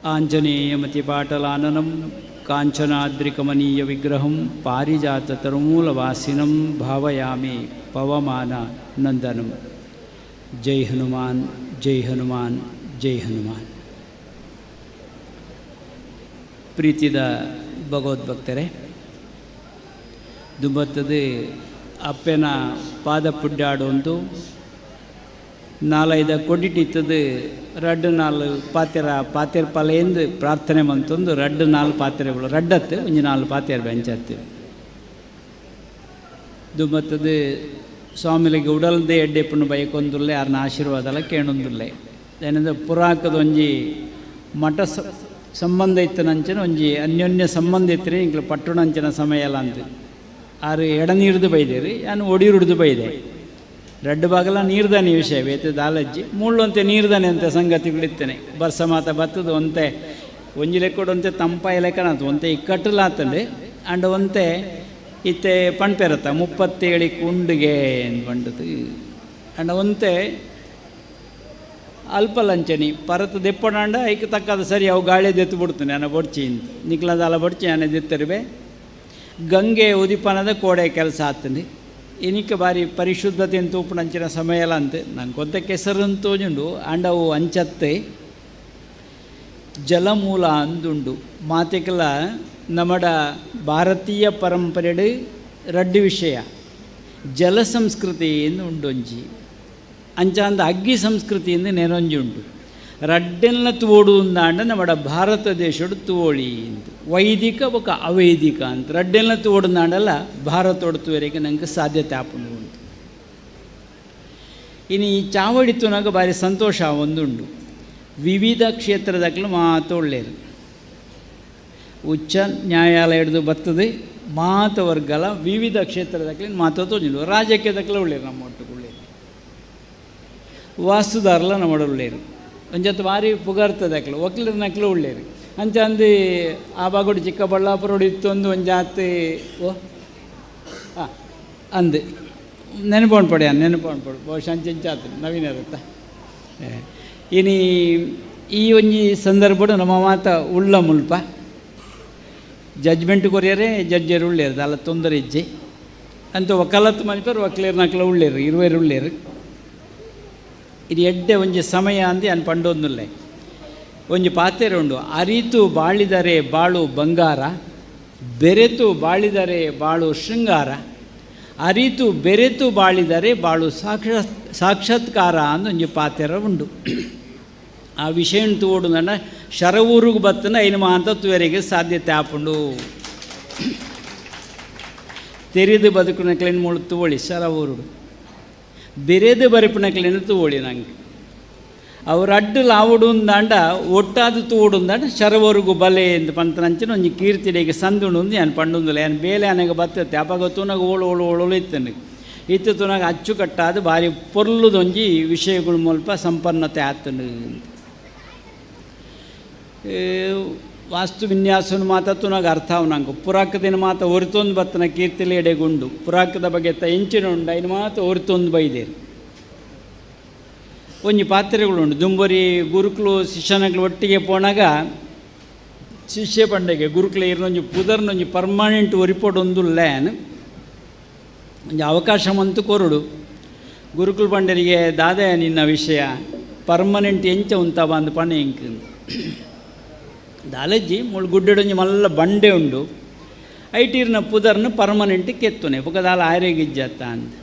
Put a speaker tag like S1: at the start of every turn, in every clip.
S1: ಆಂಜನೇಯಮತಿಪಾಟಲಾನನಂ ಕಾಂಚನಾದ್ರಿಕಮನೀಯ ವಿಗ್ರಹಂ ಪಾರಿಜಾತತರುಮೂಲವಾಸಿನಂ ಭಾವಯಾಮಿ ಪವಮಾನ ನಂದನಂ. ಜೈ ಹನುಮಾನ್, ಜೈ ಹನುಮಾನ್, ಜೈ ಹನುಮಾನ್. ಪ್ರೀತಿದ ಭಗವದ್ಭಕ್ತರೇ, ದುಂಬತ್ತದು ಅಪ್ಪನ ಪಾದ ಪುಡ್ಡಾಡೊಂದು ನಾಲೈದ ಕೊಡಿಟ್ಟಿತ್ತದು ರಡ್ಡು ನಾಲ್ ಪಾತೆರ ಪಲೆಂದು ಪ್ರಾರ್ಥನೆ ಮಂತೊಂದು ರಡ್ಡು ನಾಲ್ ಪಾತೆರೆಗಳು ರಡ್ಡತ್ತು ಒಂಜಿ ನಾಲ್ ಪಾತೆರ್ ಬೆಂಚತ್ತು. ದುಂಬತ್ತದು ಸ್ವಾಮಿಲಿಗೆ ಉಡಲ್ದೆ ಎಡ್ಡೆಪ್ಪನ್ನು ಬೈಕೊಂದುಲ್ಲೆ ಅವ್ರನ್ನ ಆಶೀರ್ವಾದ ಕೇಳೊಂದುಲ್ಲೆ. ಏನಂದ್ರೆ ಪುರಾಕದ ಒಂಜಿ ಮಠ ಸಂಬಂಧ ಇತ್ತನಂಚನ ಒಂಜಿ ಅನ್ಯೋನ್ಯ ಸಂಬಂಧ ಇತ್ತರೆ ಇಂಕ್ಲು ಪಟ್ಟಣಂಚನ ಸಮಯ ಎಲ್ಲ ಅಂತ ಆರು ಎಡ ನೀರ್ದು ಬೈದೇರಿ ನಾನು ಒಡಿಯುಡ್ದು ಬೈದೆ. ರಡ್ಡು ಬಾಗಲ ನೀರ್ದಾನೆ ವಿಷಯ ಬೇತೆ ದಾಲಜ್ಜಿ ಮುಳ್ಳೊಂತೆ ನೀರ್ದಾನೆ ಅಂತ ಸಂಗತಿಗಳಿತ್ತೇನೆ. ಬರ್ಸ ಮಾತ ಬತ್ತದು ಒಂತೆ ಒಂಜಿ ಲೆಕ್ಕೊಡೊಂತೆ ತಂಪಾಯ ಲೆಕ್ಕನಂತ ಒಂತೆ ಇಕ್ಕಟ್ಟಲಾತಂಡೆ ಅಂಡ್ ಒಂತೆ ಇತ್ತೆ ಪಣ್ಪೆರತ್ತ 37 ಕುಂಡಿಗೆ ಪಂಡದು ಅಂಡ್ ಒಂತೆ ಅಲ್ಪ ಲಂಚನಿ ಪರತ ದೆಪ್ಪಡಾಂಡ ಐಕ್ ತಕ್ಕದ ಸರಿ ಅವು ಗಾಳಿ ದೆತ್ತು ಬಿಡ್ತಾನೆ ಅನ್ನ ಬಡ್ಚಿ ಅಂತ ನಿಕ್ಲದಾಲ ಬಡ್ಚಿ ಅನ್ನ ದೆತ್ತರಿವೆ. ಗಂಗೆ ಉದಿಪನದ ಕೋಡೆ ಕೆಲಸ ಆಗ್ತದೆ. ಇನಿಕ್ಕೆ ಬಾರಿ ಪರಿಶುದ್ಧತೆಯನ್ನು ತೂಪುನಂಚಿನ ಸಮಯ ಎಲ್ಲ ಅಂತ ನಂಗೆ ಕೊತ್ತ ಕೆಸರಂತೋಜುಂಡು ಅಂಡವು ಅಂಚತ್ತೆ ಜಲಮೂಲ ಅಂದುಂಡು ಮಾತೆಕಲ ನಮ್ಮಡ ಭಾರತೀಯ ಪರಂಪರೆಡು ರಡ್ಡು ವಿಷಯ ಜಲ ಸಂಸ್ಕೃತಿಯಿಂದ ಉಂಡೊಂಜಿ ಅಂಚ ಅಂದ ಅಗ್ಗಿ ಸಂಸ್ಕೃತಿಯಿಂದ ನೆನೊಂಜಿ ಉಂಟು. ರಡ್ಡೆಲ್ಲ ತೋಡು ಅಂದಾಂಡ ನಮ್ಮಡ ಭಾರತ ದೇಶಡು ತೋಳಿ ಅಂತ ವೈದಿಕ ಬೊಕ ಅವೈದಿಕ ಅಂತ ರಡ್ಡೆಲ್ಲ ತೋಡುಂದಾಂಡಲ್ಲ ಭಾರತೋಡು ತೋರಿಗೆ ನಂಗೆ ಸಾಧ್ಯತೆ ಆಪುಂಡು ಉಂಟು. ಇನ್ನು ಈ ಚಾವಡಿ ತುನಾಗ ಭಾರಿ ಸಂತೋಷ ಒಂದುಂಡು. ವಿವಿಧ ಕ್ಷೇತ್ರದಾಗಲು ಮಾತು ಒಳ್ಳೆಯದು. ಉಚ್ಚ ನ್ಯಾಯಾಲಯದ್ದು ಬರ್ತದೆ ಮಾತವರ್ಗಲ ವಿವಿಧ ಕ್ಷೇತ್ರದಾಗಲಿ ಮಾತು ತೋಜಿಲ್ಲ. ರಾಜಕೀಯದಾಗಲೇ ಒಳ್ಳೆಯರು ನಮ್ಮ ಒಟ್ಟಿಗೆ ಒಳ್ಳೆಯರು. ವಾಸ್ತುದಾರಲ್ಲ ನಮ್ಮ ಒಳ್ಳೆಯರು. ಒಂಜತ್ತು ಭಾರಿ ಪುಗಾರ್ತದಾಕಲು ಒಕ್ಲರ್ನಕ್ಲು ಒಳ್ಳೆಯರು ಅಂಚ ಅಂದು ಆ ಬಾಗೋಡು ಚಿಕ್ಕಬಳ್ಳಾಪುರ ಇತ್ತೊಂದು ಒಂಜಾತು ಅಂದು ನೆನಪೋಣ್ ಪಡು ಬಹುಶಃ ಅಂಚಾತು ನವೀನ ಇರುತ್ತಾ. ಇನ್ನು ಈ ಒಂಜಿ ಸಂದರ್ಭಡು ನಮ್ಮ ಮಾತ ಉಳ್ಳ ಮುಲ್ಪ ಜಡ್ಜ್ಮೆಂಟ್ ಕೊರಿಯರೇ ಜಡ್ಜರು ಉಳ್ಳೇರು ಅಲ್ಲ ತೊಂದರೆ ಇಜ್ಜೆ ಅಂತ ಒಕ್ಕಲತ್ತು ಮನಿಪರು ಒಕ್ಲೇರ್ನಕ್ಲ ಉಳ್ಳೇರು ಇರುವೇರು ಉಳ್ಳೇರು. ಇದು ಎಡ್ಡೆ ಒಂಜಿ ಸಮಯ ಅಂದು ಅನ್ ಪಂಡೊಂದುಲ್ಲೆ ಒಂಜಿ ಪಾತೆರೆ ಉಂಡು. ಅರಿತು ಬಾಳಿದರೆ ಬಾಳು ಬಂಗಾರ, ಬೆರೆತು ಬಾಳಿದರೆ ಬಾಳು ಶೃಂಗಾರ, ಅರಿತು ಬೆರೆತು ಬಾಳಿದರೆ ಬಾಳು ಸಾಕ್ಷಾತ್ಕಾರ ಅಂದು ಒಂಜಿ ಪಾತೆರ ಉಂಡು. ಆ ವಿಷಯ ತೋಡು ನನ್ನ ಶರವೂರಿಗೆ ಬತ್ತನ ಐನು ಮಾಂತ ತುವರಿಗೆ ಸಾಧ್ಯತೆ ಆಪುಂಡು. ತೆರೆದು ಬದುಕಿನ ಕ್ಲೀನ್ ಮುಳು ತೋಳಿ ಶರವೂರುಡು ಬೆರೆದು ಬರಿಪಿನಕ್ಲೇನು ತೋಳಿ ನಂಗೆ ಅವ್ರು ಅಡ್ಡು ಲಾವುಡು ಅಂದಾಂಡ ಒಟ್ಟಾದ ತೋಡುಂದಾಂಡ ಶರವರೆಗೂ ಬಲೆ ಅಂತ ಪಂತನಂಚಿನ ಒಂಜಿ ಕೀರ್ತಿಡೆಗೆ ಸಂದುಂಡು ಒಂದು ಏನು ಪಂಡುಂದಿಲ್ಲ ಏನು ಬೇಲೆ ಅನೆಗೆ ಬರ್ತೈತೆ ಅಪಾಗ ತುನಾಗ ಓಳು ಇತ್ತನೆ ಇತ್ತು ತುನಾಗ ಅಚ್ಚುಕಟ್ಟಾದ ಭಾರಿ ಪೊರ್ಲುದೊಂಜಿ ವಿಷಯಗಳು ಮೂಲಕ ಸಂಪನ್ನತೆ ಆತನು. ವಾಸ್ತು ವಿನ್ಯಾಸನ ಮಾತ ತುನಾಗ ಅರ್ಥ ಅವು ನಂಗೆ ಪುರಾಕದಿನ ಮಾತ ಹೊರಿತೊಂದು ಬತ್ತನ ಕೀರ್ತಿಲಿ ಎಡೆಗುಂಡು ಪುರಾಕದ ಬಗ್ಗೆ ಎಂಚಿನ ಉಂಡು ಐನು ಮಾತ ಹೊರಿತೊಂದು ಬೈದೇರು. ಒಂಜಿ ಪಾತ್ರೆಗಳುಂಡು ದುಂಬರಿ ಗುರುಕುಲು ಶಿಷ್ಯನಗಳು ಒಟ್ಟಿಗೆ ಪೋನಾಗ ಶಿಷ್ಯ ಪಂಡೆಗೆ ಗುರುಕುಲ ಇರೋಂಜಿ ಪುದರ್ನೊಂಜಿ ಪರ್ಮನೆಂಟ್ ಒರಿಪೊಡೊಂದು ಲ್ಯಾನ್ ಒಂಜಿ ಅವಕಾಶ ಮಂತು ಕೊರುಡು ಗುರುಕುಲ ಪಂಡರಿಗೆ ದಾದ ನಿನ್ನ ವಿಷಯ ಪರ್ಮನೆಂಟ್ ಎಂಚ ಉಂತವ ಅಂದು ಪಣ ಎಂಕ್ ದಾಲಜ್ಜಿ ಮುಳು ಗುಡ್ಡೊಂಜಿ ಮಲ್ಲ ಬಂಡೆ ಉಂಡು ಐಟೀರ್ನ ಪುದರ್ನ ಪರ್ಮನೆಂಟ್ ಕೆತ್ತುನೆ ಬುಕದಾಲ ಆರೆಗಿಜ್ಜತ್ತ ಅಂತ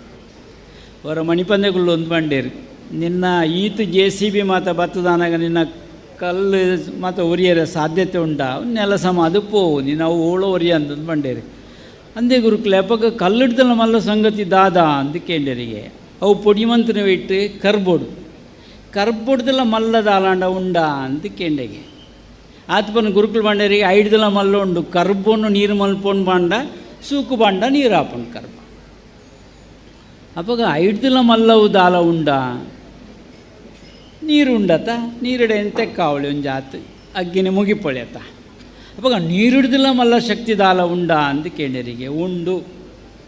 S1: ಅವರ ಮಣಿಪಂದೆಗಳು ಒಂದು ಬಂಡೇರು ನಿನ್ನ ಈತು JCB ಮಾತ ಬತ್ತದಾನಾಗ ನಿನ್ನ ಕಲ್ಲು ಮಾತ ಒರಿಯರ ಸಾಧ್ಯತೆ ಉಂಟಾ ನೆಲ ಸಮ ಅದು ಪೋವು ನೀನು ಅವು ಓಳೋ ಒರಿಯ ಅಂತಂದು ಬಂಡೇರಿ ಅಂದೇ ಗುರುಕ್ಲೆ ಅಪ್ಪಗ ಕಲ್ಲಿಡ್ದಲ್ಲ ಮಲ್ಲ ಸಂಗತಿ ದಾದ ಅಂತ ಕೇಂದ್ರಿಗೆ ಅವು ಪೊಡಿಮಂತನ ಇಟ್ಟು ಕರ್ಬೋಡ್ದಲ್ಲ ಮಲ್ಲ ದಾಲಾಂಡ ಉಂಡಾ ಅಂತ ಕೇಂಡೆಗೆ ಆತ್ಪನ ಗುರುಕುಲ್ ಬಂಡರಿಗೆ ಐಡ್ದಲ ಮಲ್ಲ ಉಂಡು ಕರ್ಬೋನು ನೀರು ಮಲ್ಪೊಂಡು ಬಾಂಡ ಸೂಕು ಬಾಂಡ ನೀರು ಹಾಪುಂಡು ಕರ್ಬ ಅಪ್ಪಗ ಐಡ್ದಲ ಮಲ್ಲವು ದಾಲ ಉಂಡ ನೀರು ಉಂಡತ ನೀರಿಡೆ ಎಂತೆ ಕಾವಳಿ ಒಂಜಾತು ಅಗ್ಗಿನ ಮುಗಿಪೊಳೆತ ಅಪ್ಪಗ ನೀರಿಡ್ದಿಲ್ಲ ಮಲ್ಲ ಶಕ್ತಿ ದಾಲ ಉಂಡ ಅಂತ ಕೇಳಿರಿಗೆ ಉಂಡು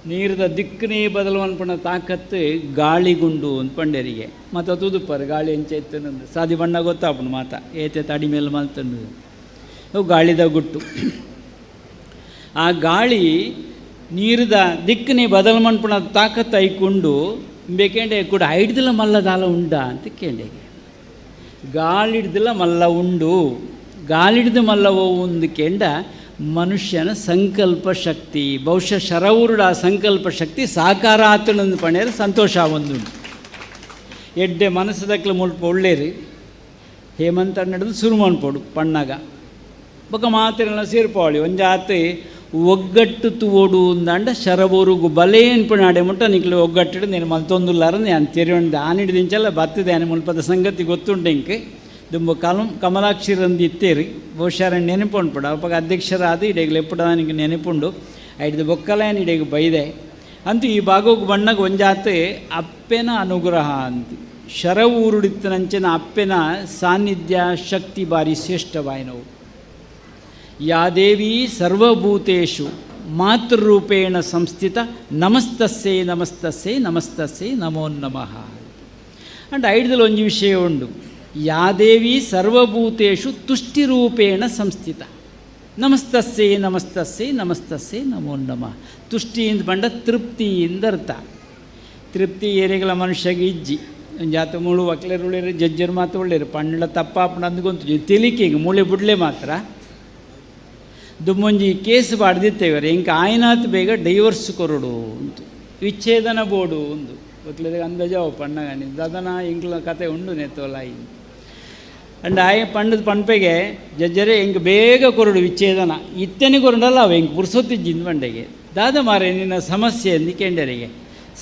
S1: ನೀರದ ದಿಕ್ಕನೇ ಬದಲು ಅನ್ಪಣ ತಾಕತ್ತು ಗಾಳಿಗುಂಡು ಅಂದ್ಪಂಡರಿಗೆ ಮತ್ತು ತುದುಪ್ಪರು ಗಾಳಿ ಹೆಂಚೆ ಎತ್ತನಂದು ಸಾದಿ ಬಣ್ಣ ಗೊತ್ತಾಪಣ ಮಾತ ಏತೆ ತಡಿ ಮೇಲೆ ಮಲ್ತಂದು ಅವು ಗಾಳಿದ ಗುಟ್ಟು. ಆ ಗಾಳಿ ನೀರದ ದಿಕ್ಕನೇ ಬದಲು ಮನ್ಪಣ ತಾಕತ್ತು ಐಕೊಂಡು ಬೇಕಂಡೆ ಕೂಡ ಹಿಡ್ದಿಲ್ಲ ಮಲ್ಲದಾಲ ಉಂಡ ಅಂತ ಕೇಳಿಗೆ. ಗಾಳಿಡ್ದಿಲ್ಲ ಮಲ್ಲ ಉಂಡು, ಗಾಳಿಡ್ದು ಮಲ್ಲವೋ ಒಂದು ಕೆಂಡ ಮನುಷ್ಯನ ಸಂಕಲ್ಪ ಶಕ್ತಿ. ಬಹುಶಃ ಶರವುರುಡ ಆ ಸಂಕಲ್ಪ ಶಕ್ತಿ ಸಾಕಾರ ಆತನೊಂದು ಪಣೇರು ಸಂತೋಷ ಒಂದು ಎಡ್ಡೆ ಮನಸ್ಸದಕ್ಲ ಮುಲ್ಪ ಒಳ್ಳೇರಿ ಹೇಮಂತ ನಡೆದು ಶುರು ಮಾಡ್ಪೋಡು ಪಣ್ಣಾಗ ಬೊಕ್ಕ ಮಾತಿರೆಲ್ಲ ಸೇರ್ಪೋಳಿ ಒಂಜಾತು ಒಗ್ಗಟ್ಟು ತುವೋಡು ಅಂದಾಂಡ ಶರವೂರುಗು ಬಲೆ ಅನ್ಪಣ ಆಡೆ ಮುಟ್ಟ ನಿಕ್ಲು ಒಗ್ಗಟ್ಟಿಡು నేను ಮಲ್ತೊಂದುಲ್ಲಾರ ನಾನು ತೆರೆಯೊಂದು ಆನಿಡ್ದಿಂಚಲ್ಲ ಬತ್ತದೆ ಆನೆ ಮುಲ್ಪದ ಸಂಗತಿ ಗೊತ್ತುಂಟು ಇಂಕೆ ದುಂಬ ಕಮಲಾಕ್ಷಿರಂದು ಇತ್ತೇರಿ ಬಹುಶಃ ನೆನಪು ಅನ್ಪಡ ಅವಾಗ ಅಧ್ಯಕ್ಷರಾದ ಇಡೀಗ ಎಪ್ಪಡ ನನಗೆ ನೆನಪುಂಡು ಐದು ಬೊಕ್ಕಲೇನು ಇಡೀಗ ಬೈದೆ ಅಂತೂ ಈ ಭಾಗಕ್ಕೆ ಬಣ್ಣಗೆ ಒಂಜಾತೆ ಅಪ್ಪೆನ ಅನುಗ್ರಹ ಅಂತ ಶರವೂರುಡಿತ್ತನಂಚಿನ ಅಪ್ಪೆನ ಸಾನ್ನಿಧ್ಯ ಶಕ್ತಿ ಬಾರಿ ಶ್ರೇಷ್ಠವಾಯಿನವು. ಯಾ ದೇವಿ ಸರ್ವಭೂತೇಷು ಮಾತೃರೂಪೇಣ ಸಂಸ್ಥಿತ ನಮಸ್ತಸ್ಸೇ ನಮಸ್ತಸ್ಸೇ ನಮಸ್ತಸ್ಸೇ ನಮೋ ನಮಃ ಅಂಡ್ ಐಡ್ದಲ್ಲಿ ಒಂದು ವಿಷಯ ಉಂಡು. ಯಾ ದೇವಿ ಸರ್ವಭೂತೇಷು ತುಷ್ಟಿರೂಪೇಣ ಸಂಸ್ಥಿತ ನಮಸ್ತಸ್ಸೇ ನಮಸ್ತಸ್ಸೇ ನಮಸ್ತಸ್ಸೇ ನಮೋ ನಮಃ. ತುಷ್ಟಿಯಿಂದ ಬಂಡ ತೃಪ್ತಿಯಿಂದ ಅರ್ಥ. ತೃಪ್ತಿ ಏರಿಗಳ ಮನುಷ್ಯಗೆ ಇಜ್ಜಿ ಜಾತ ಮುಳು ಒಕ್ಲೇರು ಉಳ್ಳೇರು ಜಜ್ಜರು ಮಾತು ಒಳ್ಳೇರು ಪಣ್ಣಳ ತಪ್ಪಾಪಣ ಅಂದ್ಕೊಂತ ತಿಳಿಕೆಗೆ ಮೂಳೆ ಬಿಡ್ಲೆ ಮಾತ್ರ ದುಮ್ಮೊಂಜಿ ಕೇಸ್ ಬಾಡ್ದಿತ್ತೇವ್ರೆ ಇಂಕ ಆಯ್ನಾತ್ ಬೇಗ ಡೈವರ್ಸ್ ಕೊರಡು ಉಂಟು ವಿಚ್ಛೇದನ ಬೋಡು ಒಂದು ಒಕ್ಲೇರಿಗೆ ಅಂದಜಾವ ಪಣ್ಣಗಾನಿ ದದನ ಇಂಕ್ಲ ಕತೆ ಉಂಡು ನೆತ್ತೋಲಾಯಿ ಅಂಡ್ ಆಯ್ ಪಂಡದ ಪಂಪೆಗೆ ಜಜ್ಜರೆ ಹಿಂಗೆ ಬೇಗ ಕೊರಡು ವಿಚ್ಛೇದನ ಇತ್ತೇನೆ ಕೊರಡಲ್ಲ ಅವ ಹಿಂಗೆ ಪುರ್ಸೊತ್ತಿಜ್ಜಿಂದ ಬಂಡೆಗೆ ದಾದ ಮಾರೆ ನಿನ್ನ ಸಮಸ್ಯೆ ಅಂದು ಕೆಂಡರಿಗೆ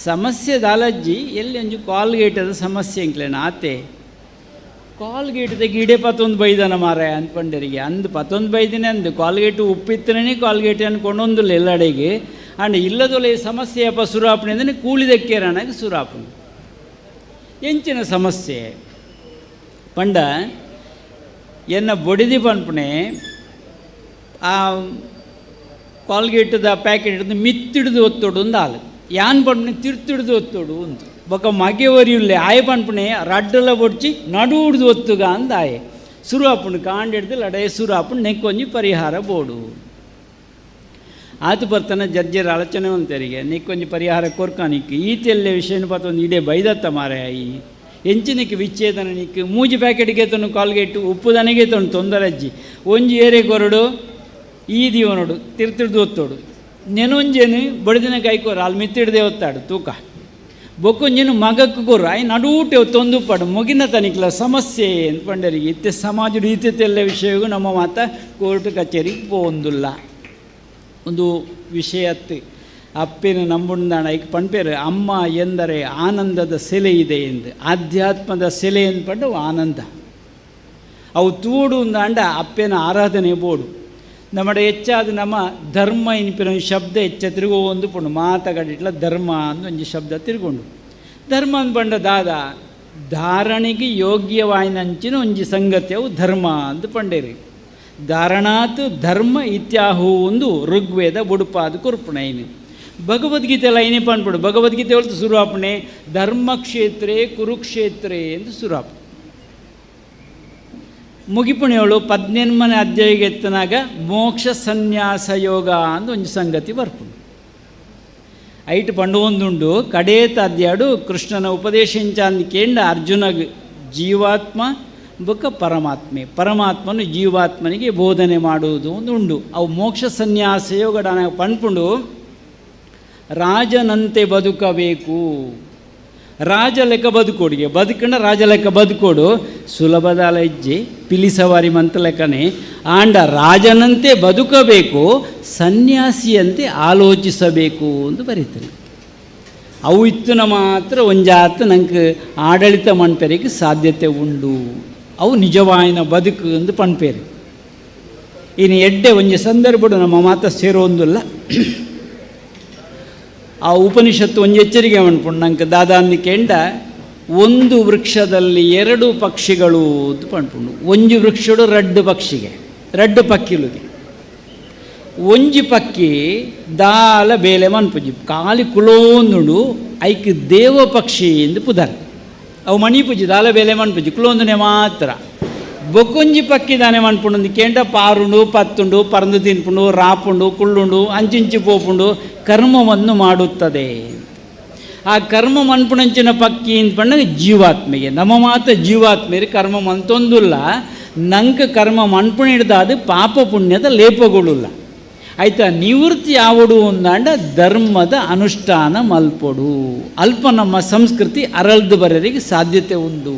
S1: ಸಮಸ್ಯೆ ದಾಲಜ್ಜಿ ಎಲ್ಲಿ ಅಂಜು ಕಾಲ್ಗೇಟದ ಸಮಸ್ಯೆ ಇಂಕ್ಲೇನ ಆತೆ ಕಾಲ್ಗೇಟ್ದಾಗ ಇಡೇ ಪತ್ತೊಂದು ಬೈದನ ಮಾರ ಅಂದ್ಕೊಂಡರಿಗೆ ಅಂದು ಪತ್ತೊಂದು ಬೈದಿನೇ ಅಂದು ಕಾಲ್ಗೇಟು ಉಪ್ಪಿತ್ತನೇ ಕಾಲ್ಗೇಟ್ ಅನ್ಕೊಂಡೊಂದಿಲ್ಲ ಎಲ್ಲಡೆಗೆ ಅಂಡ್ ಇಲ್ಲದೊಲೆ ಸಮಸ್ಯೆ ಅಪ್ಪ ಸುರಾಪಣೆ ಅಂದರೆ ಕೂಳಿದಕ್ಕೇರಣಗೆ ಸುರಾಪಣೆ ಎಂಚಿನ ಸಮಸ್ಯೆ ಪಂಡ ಎನ್ನ ಬೊಡಿದಿ ಪಂಪಣೆ ಆ ಕಾಲ್ಗೇಟದ ಪ್ಯಾಕೆಟ್ ಹಿಡಿದು ಮಿತ್ತಿಡಿದು ಒತ್ತೋಡು ಒಂದು ಹಾಲು ಯಾನ್ ಪಂಪಣೆ ತಿರ್ತಿಡಿದು ಒತ್ತೋಡು ಒಂದು ಬೊಕ್ಕ ಮಗೆ ಒರಿಯುಲ್ಲೆ ಆಯ ಪಂಪಣೆ ರಡ್ಡಲ ಬೊಡ್ಚಿ ನಡು ಹಿಡ್ದು ಒತ್ತುಗ ಅಂದ ಆಯೆ ಸುರಾಪುಂಡು ಕಾಂಡಿಡ್ದು ಲಡೇ ಸುರಾಪುಂಡು ನೆಕ್ಕೊಂಜಿ ಪರಿಹಾರ ಬೋಡು ಆತು ಬರ್ತಾನೆ ಜರ್ಜರ್ ಆಲೋಚನೆ ಅಂತಾರಿಗೆ ನೆಕ್ಕೊಂಜಿ ಪರಿಹಾರ ಕೊರ್ಕಾನಿಕ್ಕೆ ಈತೆಲ್ಲೇ ವಿಷಯನ ಪಾತ ಒಂದು ಇಡೇ ಬೈದತ್ತ ಮಾರೆ ಆಯಿ ಎಂಚಿನಕ್ಕೆ ವಿಚ್ಛೇದನ ನಿಕ್ಕೆ ಮೂಜಿ ಪ್ಯಾಕೆಟ್ಗೆ ತೊಂದು ಕಾಲ್ಗೇಟು ಉಪ್ಪು ದನಿಗೆ ತೊಂದು ತೊಂದರಜ್ಜಿ ಒಂಜಿ ಏರೆ ಕೊರಡು ಈ ದಿವನೋಡು ತಿರ್ತಿಡ್ದು ಒತ್ತೋಡು ನೆನೊಂಜೇನು ಬಡಿದಿನ ಕೈಕೋರು ಅಲ್ಲಿ ಮಿತ್ತಿಡ್ದೆ ಒತ್ತಾಡು ತೂಕ ಬೊಕ್ಕೊಂಜೇನು ಮಗಕ್ಕೆ ಕೊರು ಆಯ್ ನಡೂಟೆ ತೊಂದು ಪಡು ಮುಗಿನ ತನಿಕ್ಲ ಸಮಸ್ಯೆ ಅಂದ್ಕೊಂಡರಿಗೆ ಇತ್ತೆ ಸಮಾಜದ ಈತೆಲ್ಲ ವಿಷಯಗೂ ನಮ್ಮ ಮಾತ ಕೋರ್ಟ್ ಕಚೇರಿಗೆ ಪೋಂದಿಲ್ಲ ಒಂದು ವಿಷಯತ್ತು ಅಪ್ಪೇನು ನಂಬುಂದಾಣ ಈಗ ಪಂಪೇರು ಅಮ್ಮ ಎಂದರೆ ಆನಂದದ ಸೆಲೆ ಇದೆ ಎಂದು ಆಧ್ಯಾತ್ಮದ ಸೆಲೆ ಅಂದ್ಪಂಡು ಆನಂದ ಅವು ತೂಡು ಅಂದಾಂಡ ಅಪ್ಪೇನ ಆರಾಧನೆ ಬೋಡು നമ്മുടെ ಹೆಚ್ಚಾದ ನಮ್ಮ ಧರ್ಮ ಇನಿಪಿನ ಶಬ್ದ ಹೆಚ್ಚ ತಿರುಗೋ ಒಂದು ಪುಂಡು ಮಾತಗಡಿಟ್ಲ ಧರ್ಮ ಅಂದು ಒಂಜಿ ಶಬ್ದ ತಿರುಗೊಂಡು ಧರ್ಮ ಅಂದ್ಪಂಡ ದಾದ ಧಾರಣೆಗೆ ಯೋಗ್ಯವಾಯಿನಂಚಿನ ಒಂಜಿ ಸಂಗತಿಯವು ಧರ್ಮ ಅಂದು ಪಂಡೇರಿ ಧಾರಣಾತ್ ಧರ್ಮ ಇತ್ಯಾಹು ಒಂದು ಋಗ್ವೇದ ಬುಡುಪಾದ ಕುರ್ಪುಣೈನು ಭಗವದ್ಗೀತೆಲ್ಲ ಏನೇ ಪಂಡ್ಬಿಡು ಭಗವದ್ಗೀತೆ ಹೊರತು ಸುರಾಪಣೆ ಧರ್ಮಕ್ಷೇತ್ರೇ ಕುರುಕ್ಷೇತ್ರೇ ಎಂದು ಸುರಾಪ ಮುಗಿಪುಣಿಯವಳು 18ನೇ ಅಧ್ಯಾಯಕ್ಕೆ ಎತ್ತನಾಗ ಮೋಕ್ಷ ಸನ್ಯಾಸ ಯೋಗ ಅಂದು ಒಂದು ಸಂಗತಿ ಬರ್ಪುಂಡು ಐಟ್ ಪಂಡು ಒಂದುಂಡು ಕಡೇತ ಅಧ್ಯಾಡು ಕೃಷ್ಣನ ಉಪದೇಶಿಂಚ ಅಂದು ಕೇಂಡ ಅರ್ಜುನಗೆ ಜೀವಾತ್ಮ ಬೊಕ್ಕ ಪರಮಾತ್ಮೆ ಪರಮಾತ್ಮನು ಜೀವಾತ್ಮನಿಗೆ ಬೋಧನೆ ಮಾಡುವುದು ಒಂದು ಉಂಡು ಅವು ಮೋಕ್ಷ ಸನ್ಯಾಸ ಯೋಗ ಪಂಡ್ಪುಂಡು ರಾಜನಂತೆ ಬದುಕಬೇಕು ರಾಜ ಲೆಕ್ಕ ಬದುಕೋಡಿಗೆ ಬದುಕಂಡ ರಾಜ ಲೆಕ್ಕ ಬದುಕೋಡು ಸುಲಭದ ಹೆಜ್ಜೆ ಪಿಲಿಸವಾರಿ ಮಂತ ಲೆಕ್ಕನೆ ಆಂಡ ರಾಜನಂತೆ ಬದುಕಬೇಕು ಸನ್ಯಾಸಿಯಂತೆ ಆಲೋಚಿಸಬೇಕು ಎಂದು ಬರೀತಾರೆ ಅವು ಇತ್ತುನ ಮಾತ್ರ ಒಂಜಾತ ನಂಗೆ ಆಡಳಿತ ಮನ್ಪೆರಿಗೆ ಸಾಧ್ಯತೆ ಉಂಡು ಅವು ನಿಜವಾಯಿನ ಬದುಕು ಎಂದು ಪನ್ಪೇರಿ ಇನ್ನು ಎಡ್ಡೆ ಒಂಜಿ ಸಂದರ್ಭಡು ನಮ್ಮ ಮಾತ ಸೇರೋಂದಿಲ್ಲ ಆ ಉಪನಿಷತ್ತು ಒಂದು ಎಚ್ಚರಿಕೆ ಮಾಡ್ಕೊಂಡು ನಂಗೆ ದಾದಾಂದಿ ಕೆಂಡ ಒಂದು ವೃಕ್ಷದಲ್ಲಿ 2 ಪಕ್ಷಿಗಳು ಅಂತ ಪಂಡ್ಪುಂಡು ಒಂಜಿ ವೃಕ್ಷಡು ರಡ್ಡು ಪಕ್ಷಿಗೆ ರಡ್ಡು ಪಕ್ಕಿಲುಗೆ ಒಂಜಿ ಪಕ್ಕಿ ದಾಲ ಬೇಲೆ ಮನ್ಪುಜಿ ಕಾಲಿ ಕುಲೋಂದುಂಡು ಐಕ್ ದೇವ ಪಕ್ಷಿ ಎಂದು ಪುದರ್ ಅವು ಮಣಿಪುಜಿ ದಾಲ ಬೇಲೆ ಮನ್ಪುಜಿ ಕುಲೋಂದುನೆ ಮಾತ್ರ ಬೊಕ್ಕೊಂಜಿ ಪಕ್ಕಿ ದಾನೆ ಮನ್ಪುಂಡು ಕೇಂಡ ಪಾರುಂಡು ಪತ್ತುಂಡು ಪರಂದು ತಿನ್ಪುಂಡು ರಾಪುಂಡು ಕುಳ್ಳುಂಡು ಅಂಚಿಂಚಿ ಪೋಪುಂಡು ಕರ್ಮವನ್ನು ಮಾಡುತ್ತದೆ. ಆ ಕರ್ಮ ಮನ್ಪುಣಂಚಿನ ಪಕ್ಕಿ ಅಂತ ಪಂಡಾಗ ಜೀವಾತ್ಮೆಗೆ ನಮ್ಮ ಮಾತ ಜೀವಾತ್ಮೆಗೆ ಕರ್ಮ ಮಂತೊಂದುಲ್ಲ ನಂಗೆ ಕರ್ಮ ಮನ್ಪುಣ ಹಿಡ್ದಾದ ಪಾಪ ಪುಣ್ಯದ ಲೇಪಗೊಳ್ಳುಲ್ಲ ಆಯ್ತಾ. ನಿವೃತ್ತಿ ಯಾವಡು ಅಂದಾಂಡ ಧರ್ಮದ ಅನುಷ್ಠಾನ ಮಲ್ಪೊಡು ಅಲ್ಪ ನಮ್ಮ ಸಂಸ್ಕೃತಿ ಅರಳ್ದು ಬರೋರಿಗೆ ಸಾಧ್ಯತೆ ಉಂಟು.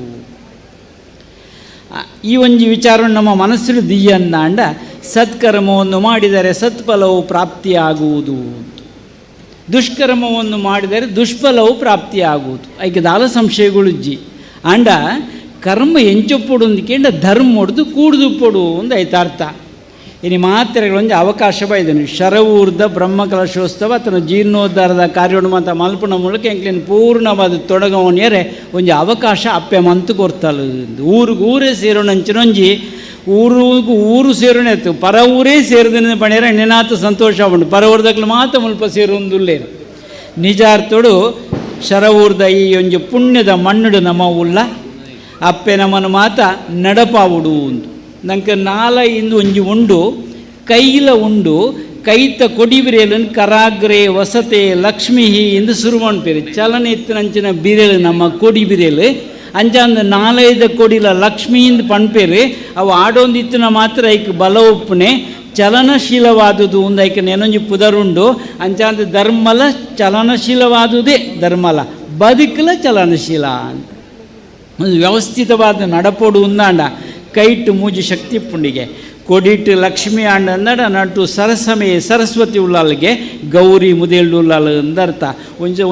S1: ಈ ಒಂಜಿ ವಿಚಾರವನ್ನು ನಮ್ಮ ಮನಸ್ಸಲ್ಲಿ ದಿಯ್ಯ ಅಂದಾಂಡ ಸತ್ಕರ್ಮವನ್ನು ಮಾಡಿದರೆ ಸತ್ಫಲವು ಪ್ರಾಪ್ತಿಯಾಗುವುದು, ದುಷ್ಕರ್ಮವನ್ನು ಮಾಡಿದರೆ ದುಷ್ಫಲವು ಪ್ರಾಪ್ತಿಯಾಗುವುದು. ಐಕೆ ದಾಲ ಸಂಶಯಗಳಿಜ್ಜಿ ಆಂಡ ಕರ್ಮ ಎಂಚೊಪ್ಪೊಡು ಅಂದ್ಕೇಂಡ ಧರ್ಮ ಹೊಡೆದು ಕೂಡ್ದು ಪೊಡು ಒಂದು ಐತಾರ್ಥ. ಇನ್ನು ಮಾತ್ರೆಗಳೊಂದು ಅವಕಾಶ ಬೈದನು ಶರವೂರ್ಧ ಬ್ರಹ್ಮಕಲಶೋತ್ಸವ ತನ್ನ ಜೀರ್ಣೋದ್ಧಾರದ ಕಾರ್ಯವನ್ನು ಮಾತ್ರ ಮಲ್ಪನ ಮೂಲಕ ಎಂಕ್ಲೇನು ಪೂರ್ಣವಾದ ತೊಡಗವನ್ಯರೆ ಒಂಜಿ ಅವಕಾಶ ಅಪ್ಪೆ ಮಂತು ಕೊರ್ತಲು ಊರಿಗೆ ಊರೇ ಸೇರೋಣಂಚಿನೊಂಜಿ ಊರಿಗೂ ಊರು ಸೇರೋಣ ಇತ್ತು ಪರ ಊರೇ ಸೇರಿದ ಪಣ್ಯರ ನೆನಾತು ಸಂತೋಷ ಉಂಟು ಪರ ಊರ್ದಕ್ಲು ಮಾತ್ರ ಮುಲ್ಪ ಸೇರೊಂದುಲ್ಲೇರು ನಿಜಾರ್ಥೋಡು ಶರವೂರ್ದ ಈ ಒಂಜಿ ಪುಣ್ಯದ ಮಣ್ಣುಡು ನಮ್ಮ ಉಲ್ಲ ಅಪ್ಪೆ ನಮ್ಮನ್ನು ಮಾತ ನಡಪಾವುಡು ಉಂಟು ನಂಗೆ ನಾಲೆಯಿಂದ ಒಂಜಿ ಉಂಡು ಕೈಲ ಉಂಡು ಕೈತ ಕೊಡಿಬಿರೇಲನ್ನು ಕರಾಗ್ರೆ ವಸತೆ ಲಕ್ಷ್ಮೀ ಎಂದು ಶುರು ಮಾಡ್ಪೇರು ಚಲನ ಎತ್ತಿನಂಚಿನ ಬಿರೇಲು ನಮ್ಮ ಕೊಡಿ ಬಿರೇಲು ಅಂಚಾಂದ ನಾಲೆದ ಕೊಡಿಲ ಲಕ್ಷ್ಮೀಂದು ಪಣ್ಪೇರು ಅವು ಆಡೊಂದಿತ್ತಿನ ಮಾತ್ರ ಐಕ್ ಬಲ ಒಪ್ಪನೆ ಚಲನಶೀಲವಾದುದು ಒಂದು ಐಕ ನೆನೊಂಜಿ ಪುದರುಂಡು ಅಂಚಾಂದ ಧರ್ಮಲ ಚಲನಶೀಲವಾದುದೇ ಧರ್ಮಲ ಬದುಕಲ ಚಲನಶೀಲ ಅಂತ ಒಂದು ವ್ಯವಸ್ಥಿತವಾದ ನಡಪೋಡು ಉಂದಾಂಡ ಕೈಟು ಮೂಜಿ ಶಕ್ತಿ ಪುಂಡಿಗೆ ಕೊಡಿಟ್ಟು ಲಕ್ಷ್ಮಿ ಆಂಡ ಅಂದಡ ನಟು ಸರಸಮಯ ಸರಸ್ವತಿ ಉಳ್ಳಾಲ್ಗೆ ಗೌರಿ ಮುದೇಳ್ಡು ಉಳ್ಳಾಲ್ ಅಂದರ್ಥ ಒಂಜಿ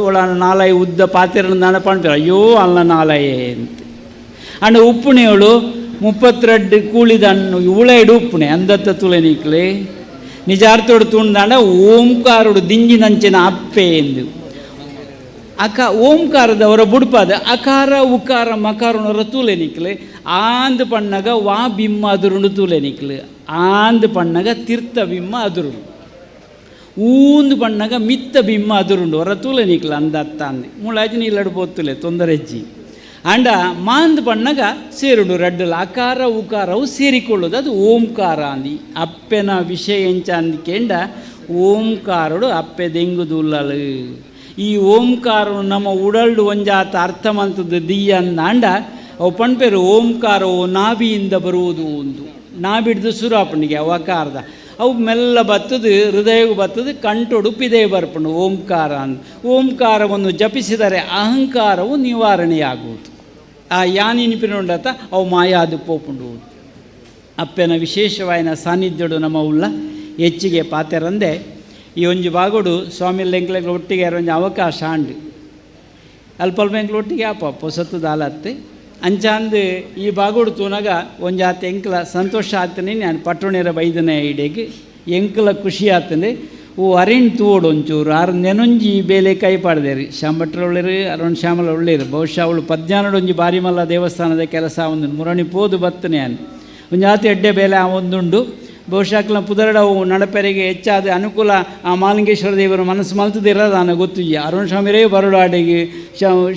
S1: ಒಳ ನಾಲಾಯಿ ಉದ್ದ ಪಾತ್ರೆ ನಡಪಣ್ಪೇರು ಅಯ್ಯೋ ಅಲ್ಲ ನಾಲಾಯೇ ಅಂತ ಅಂಡ ಉಪ್ಪುಣಿಯವಳು 32 ಕೂಳಿದ ಉಳೈಡು ಉಪ್ಪುಣೆ ಅಂದತ್ತ ತುಳೆ ನಿಕ್ಲೆ ನಿಜಾರ್ಥೋಡು ತುಂಡಾಂಡ ಓಂಕಾರೋಡು ದಿಂಜಿನಂಚಿನ ಅಪ್ಪೆ ಎಂದು ಓಂಕಾರದವರ ಬುಡ್ಪಾದ ಅಕಾರ ಉಕಾರ ಮಕಾರನವರ ತೂಲೆ ನಿಕ್ಲೆ ಆಂದ್ ಪಣ್ಣಗ ವಾ ಬಿಮ್ಮ ಅದುರುಂಡು ತೂಲೆ ನಿಕ್ಲೆ ಆಂದ್ ಪಣ್ಣಗ ತೀರ್ಥ ಬಿಮ್ಮ ಅದುರುಂಡು ಊಂದು ಪಣ್ಣಗ ಮಿತ್ತ ಬಿಮ್ಮ ಅದುರುಂಡು ಅವರ ತೂಲೆ ನಿಕ್ಲೆ ಅಂದತ್ತ ಅಂದು ಮುಳಾಜಿನ ಇಲ್ಲಡು ಪೋತುಲೆ ತೊಂದರೆಜ್ಜಿ ಅಂಡ ಮಾಂದ್ ಪಣ್ಣಗ ಸೇರುಡು ರಡ್ಡಲ ಅಕಾರ ಉಕಾರವು ಸೇರಿಕೊಳ್ಳೋದು ಅದು ಓಂಕಾರ ಅಂದಿ ಅಪ್ಪೆನ ವಿಷಯ ಎಂಚ ಅಂದ್ಕೇಂಡ ಓಂಕಾರಡು ಅಪ್ಪೆ ದೆಂಗುದುಲ್ಲಲು ಈ ಓಂಕಾರ ನಮ್ಮ ಉಡಲ್ಡು ಒಂಜಾತ ಅರ್ಥಮಂತದ್ದು ದಿಯ್ಯ ಅಂದಾಂಡ ಅವು ಪಣ್ಪೇರು ಓಂಕಾರವು ನಾಭಿಯಿಂದ ಬರುವುದು ಒಂದು ನಾಭಿಡ್ದು ಸುರಾಪಣಿಗೆ ಅವಕಾರದ ಅವು ಮೆಲ್ಲ ಬತ್ತದು ಹೃದಯವು ಬತ್ತದು ಕಂಟೊಡು ಪಿದೆ ಬರ್ಪಣು ಓಂಕಾರ ಅಂತ ಓಂಕಾರವನ್ನು ಜಪಿಸಿದರೆ ಅಹಂಕಾರವು ನಿವಾರಣೆಯಾಗುವುದು ಆ ಯಾನಿನಿಪಿನೊಂಡತ ಅವು ಮಾಯಾದು ಪೋಪುಂಡು ಅಪ್ಪೆನ ವಿಶೇಷವಾಯಿನ ಸಾನ್ನಿಧ್ಯಡು ನಮ್ಮ ಉಲ್ಲ ಹೆಚ್ಚಿಗೆ ಪಾತೆರಂದೆ ಈ ಒಂಜಿ ಬಾಗೋಡು ಸ್ವಾಮಿ ಎಂಕ್ಲೆಗ್ಲ ಒಟ್ಟಿಗೆ ಒಂಜಿ ಅವಕಾಶ ಆಂಡು ಅಲ್ಪ ಎಂಕ್ಲ ಒಟ್ಟಿಗೆ ಆಪ ಹೊಸತ್ತು ದಾಲತ್ತೆ ಅಂಚಾಂದು ಈ ಬಾಗೋಡು ತೂನಾಗ ಒಂಜಾತ ಎಂಕ್ಲ ಸಂತೋಷ ಆತನೇ ನಾನು ಪಟ್ಟಣರ ಬೈದನೆ ಇಡೆಗೆ ಎಂಕ್ಲ ಖುಷಿ ಆತಂದೆ ಓ ಅರೆಂಡು ತೂವೋಡು ಒಂಚೂರು ಆರು ನೆನೊಂಜಿ ಬೇಲೆ ಕೈ ಪಾಡ್ದೇರಿ ಶಾಂಭಟ್ರ ಒಳ್ಳೆರು ಅರುಣ್ ಶ್ಯಾಮಲ ಒಳ್ಳೆರು ಬಹುಶಃ ಅವಳು ಪದ್ನಾಡು ಒಂಜಿ ಬಾರಿಮಲ್ಲ ದೇವಸ್ಥಾನದ ಕೆಲಸ ಒಂದು ಮುರಣಿ ಪೋದು ಬತ್ತನೆ ಅನ್ ಒಂಜಾತ ಎಡ್ಡೆ ಬೇಲೆ ಆ ಒಂದುಂಡು ಬಹುಶಃ ಪುದರಡವು ನಡಪೆರೆಗೆ ಹೆಚ್ಚಾದ ಅನುಕೂಲ ಆ ಮಾಲಿಂಗೇಶ್ವರ ದೇವರು ಮನಸ್ಸು ಮಲ್ತದಿರೋದು ನಾನು ಗೊತ್ತು ಅರುಣ್ ಸ್ವಾಮಿರೇ ಬರಡು ಆಡೆಗೆ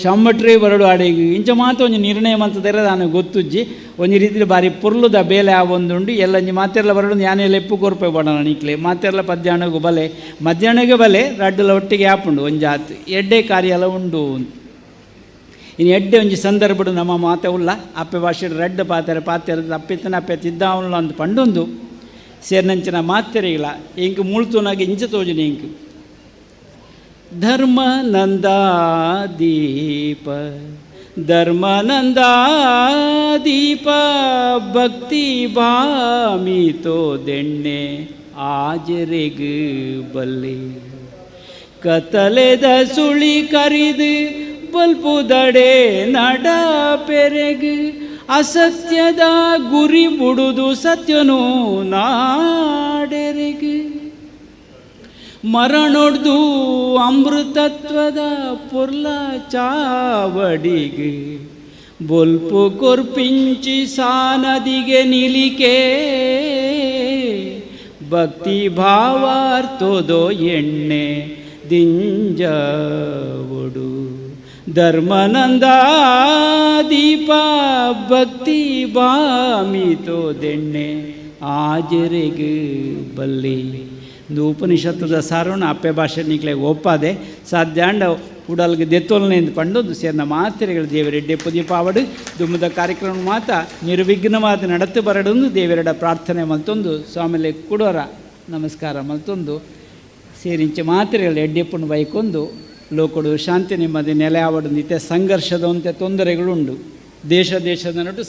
S1: ಶಾಂಭಟ್ರೇ ಬರಡು ಆಡೆಗೆ ಇಂಚ ಮಾತ್ರ ಒಂದು ನಿರ್ಣಯ ಮಂತದಿರೋದು ನಾನು ಗೊತ್ತುಜ್ಜಿ ಒಂದು ರೀತಿಯಲ್ಲಿ ಬಾರಿ ಪುರ್ಲುದ ಬೇಲೆ ಆ ಒಂದುಂಡು ಎಲ್ಲಂಜಿ ಮಾತೆಲ್ಲ ಬರಡು ಯಾನೆಲ್ಲ ಎಪ್ಪು ಕೊರ್ಪೆ ಬಡೋಣ ನಿಕ್ಲೆ ಮಾತೆಲ್ಲ ಪದ್ಯಾಣಗೂ ಬಲೆ ಮಧ್ಯಾಹ್ನಗೆ ಬಲೆ ರಡ್ಡಲ ಒಟ್ಟಿಗೆ ಆಪುಂಡು ಒಂಜಾತ್ ಎಡ್ಡೆ ಕಾರ್ಯ ಉಂಡು ಇನ್ನು ಎಡ್ಡೆ ಒಂಜಿ ಸಂದರ್ಭಡು ನಮ್ಮ ಮಾತೆ ಉಲ್ಲ ಅಪ್ಪೆ ಭಾಷೆ ರೆಡ್ ಪಾತ್ರೆ ಅಪ್ಪಿತ್ತನ ಅಪ್ಪೆ ತಿದ್ದಾವಲ್ಲ ಅಂತ ಪಂಡೊಂದು ಸೇರ್ನಂಚಿನ ಮಾತ್ರೆಗಳ ಇಂಕ್ ಮುಳ್ತುನಾಗ ಇಂಚ ತೋಜನ ಇಂಕ್ ಧರ್ಮಾನಂದ ದೀಪ ಭಕ್ತಿ ಬಾಮಿತೋ ದೆಣ್ಣೆ ಆಜರೆಗ್ ಬಲ್ಲೆ ಕತಲೆದ ಸುಳಿ ಕರಿದು ಬಲ್ಪುದಡೆ ನಡ ಪೆರೆಗ್ ಅಸತ್ಯದ ಗುರಿ ಬುಡುದು ಸತ್ಯನು ನಾಡೆರೆಗೆ ಮರಣೊಡ್ದು ಅಮೃತತ್ವದ ಪುರ್ಲ ಚಾವಡಿಗೆ ಬೊಲ್ಪು ಕೊರ್ಪಿಂಚಿ ಸಾನದಿಗೆ ನಿಲಿಕೆ ಭಕ್ತಿ ಭಾವಾರ್ಥೋದೋ ಎಣ್ಣೆ ದಿಂಜವಡು ಧರ್ಮನಂದ ದೀಪ ಭಕ್ತಿ ಬಾಮಿತೋ ದೆಣ್ಣೆ ಆಜರೆಗೆ ಬಲ್ಲಿ ಇದು ಉಪನಿಷತ್ತದ ಸಾರವನ್ನು ಅಪ್ಪೆ ಭಾಷೆ ನಿಕ್ಲೆ ಒಪ್ಪದೆ ಸಾಧ್ಯಾಂಡ ಉಡಲ್ಗೆ ದೆತ್ತೋಲನೆಂದು ಪಂಡೊಂದು ಸೇರ್ನ ಮಾತ್ರೆಗಳು ದೇವರೆಡ್ಡೆ ಪುದೀಪಾವಡು ದುಮ್ಮದ ಕಾರ್ಯಕ್ರಮ ಮಾತ ನಿರ್ವಿಘ್ನವಾದ ನಡತೆ ಬರಡೊಂದು ದೇವರೆಡ ಪ್ರಾರ್ಥನೆ ಮಲ್ತೊಂದು ಸ್ವಾಮಿಲೆ ಕೊಡೋರ ನಮಸ್ಕಾರ ಮಲ್ತೊಂದು ಸೇರಿಂಚೆ ಮಾತ್ರೆಗಳು ಎಡ್ಡೆಪ್ಪನ ಬೈಕೊಂದು ಲೋಕಡು ಶಾಂತಿ ನೆಮ್ಮದಿ ನೆಲೆ ಆವಡು ನಿತ್ಯ ಸಂಘರ್ಷದಂತೆ ತೊಂದರೆಗಳುಂಡು ದೇಶದ ನಡು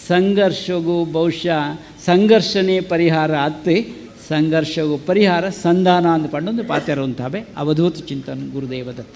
S1: ಸಂಘರ್ಷಗೂ ಬಹುಶಃ ಸಂಘರ್ಷನೇ ಪರಿಹಾರ ಅತ್ತೆ ಸಂಘರ್ಷಗೂ ಪರಿಹಾರ ಸಂಧಾನ ಅಂದ್ಕೊಂಡೊಂದು ಪಾತ್ಯರು ಅಂತಾವೆ ಅವಧೂತ ಚಿಂತನ ಗುರುದೇವದತ್ತ.